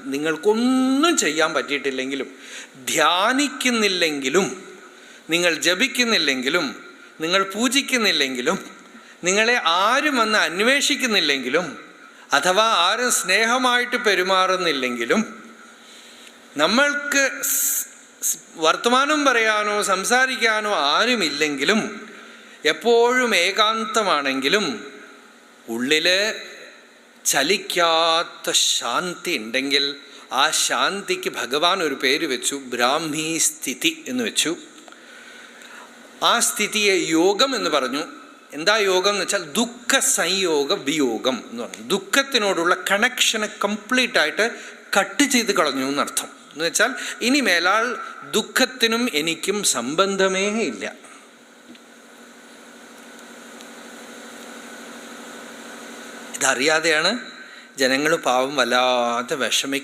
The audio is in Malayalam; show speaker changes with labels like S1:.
S1: നിങ്ങൾക്കൊന്നും ചെയ്യാൻ പറ്റിയിട്ടില്ലെങ്കിലും, ധ്യാനിക്കുന്നില്ലെങ്കിലും, നിങ്ങൾ ജപിക്കുന്നില്ലെങ്കിലും, നിങ്ങൾ പൂജിക്കുന്നില്ലെങ്കിലും, നിങ്ങളെ ആരും വന്ന് അന്വേഷിക്കുന്നില്ലെങ്കിലും, അഥവാ ആരും സ്നേഹമായിട്ട് പെരുമാറുന്നില്ലെങ്കിലും, നമ്മൾക്ക് വർത്തമാനം പറയാനോ സംസാരിക്കാനോ ആരുമില്ലെങ്കിലും, എപ്പോഴും ഏകാന്തമാണെങ്കിലും ഉള്ളിൽ ചലിക്കാത്ത ശാന്തി ഉണ്ടെങ്കിൽ ആ ശാന്തിക്ക് ഭഗവാൻ ഒരു പേര് വെച്ചു, ബ്രാഹ്മീ സ്ഥിതി എന്ന് വെച്ചു. ആ സ്ഥിതിയെ യോഗം എന്ന് പറഞ്ഞു. എന്താ യോഗം എന്ന് വെച്ചാൽ ദുഃഖ സംയോഗ വിയോഗം എന്ന് പറഞ്ഞു. ദുഃഖത്തിനോടുള്ള കണക്ഷനെ കംപ്ലീറ്റ് ആയിട്ട് കട്ട് ചെയ്ത് കളഞ്ഞു എന്നർത്ഥം. എന്ന് വെച്ചാൽ ഇനി മേലാൽ ദുഃഖത്തിനും എനിക്കും സംബന്ധമേ ഇല്ല. ഇതറിയാതെയാണ് ജനങ്ങൾ പാവം വല്ലാതെ വിഷമിക്കുന്നത്.